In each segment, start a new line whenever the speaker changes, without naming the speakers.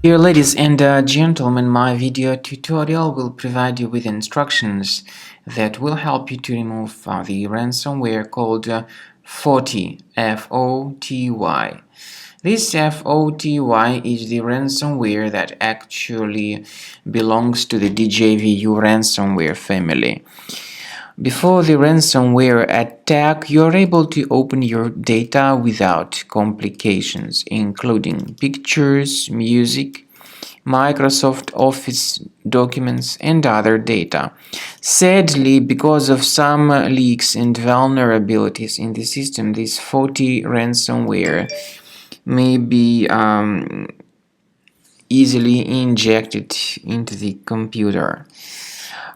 Dear ladies and gentlemen, my video tutorial will provide you with instructions that will help you to remove the ransomware called Foty, F-O-T-Y. This Foty is the ransomware that actually belongs to the DJVU ransomware family. Before the ransomware attack, you are able to open your data without complications, including pictures, music, Microsoft Office documents, and other data. Sadly, because of some leaks and vulnerabilities in the system, this Foty ransomware may be easily injected into the computer.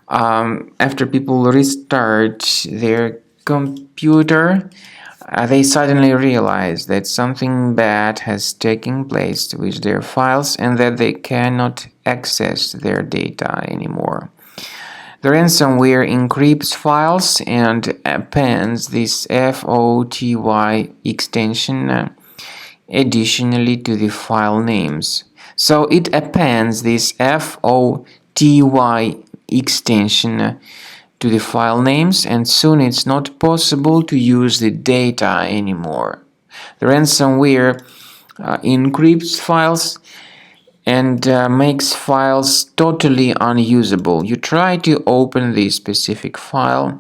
After people restart their computer, they suddenly realize that something bad has taken place with their files and that they cannot access their data anymore. The ransomware encrypts files and appends this Foty extension additionally to the file names. So it appends this Foty extension to the file names, and soon it's not possible to use the data anymore. The ransomware encrypts files and makes files totally unusable. You try to open the specific file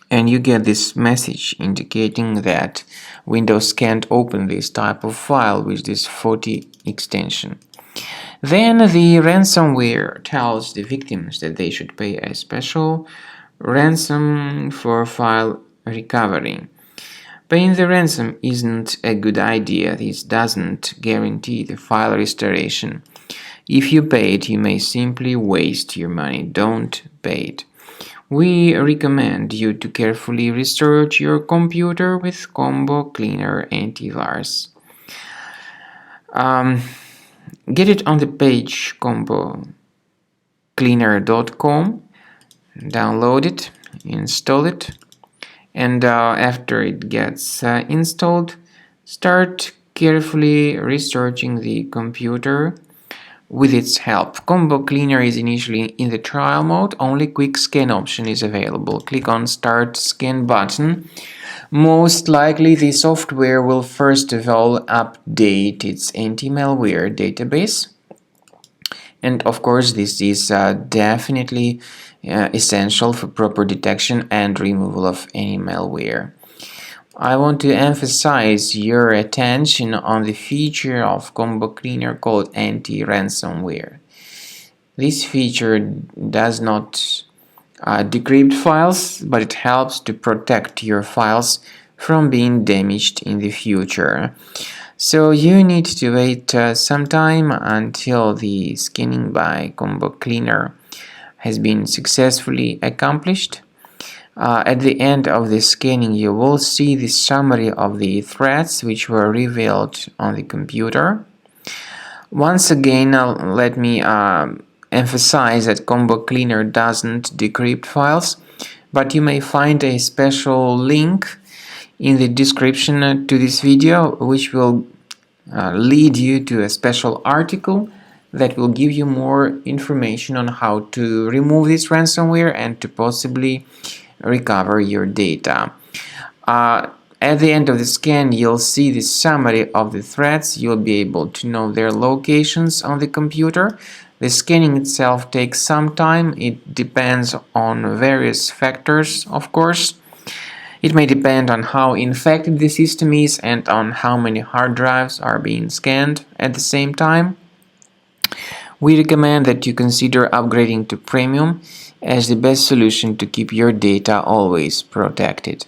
and you get this message indicating that Windows can't open this type of file with this Foty extension. Then the ransomware tells the victims that they should pay a special ransom for file recovery. Paying the ransom isn't a good idea. This doesn't guarantee the file restoration. If you pay it, you may simply waste your money. Don't pay it. We recommend you to carefully restore your computer with Combo Cleaner Antivirus. Get it on the page combocleaner.com, download it, install it, and after it gets installed, start carefully researching the computer with its help. Combo Cleaner is initially in the trial mode. Only quick scan option is available. Click on Start Scan button. Most likely the software will first of all update its anti-malware database. And of course this is definitely essential for proper detection and removal of any malware. I want to emphasize your attention on the feature of Combo Cleaner called anti-ransomware. This feature does not decrypt files, but it helps to protect your files from being damaged in the future. So you need to wait some time until the scanning by Combo Cleaner has been successfully accomplished. At the end of the scanning, you will see the summary of the threats which were revealed on the computer. Once again, let me emphasize that Combo Cleaner doesn't decrypt files, but you may find a special link in the description to this video which will lead you to a special article that will give you more information on how to remove this ransomware and to possibly recover your data. At the end of the scan, you'll see the summary of the threats. You'll be able to know their locations on the computer. The scanning itself takes some time. It depends on various factors, of course. It may depend on how infected the system is and on how many hard drives are being scanned at the same time. We recommend that you consider upgrading to Premium as the best solution to keep your data always protected.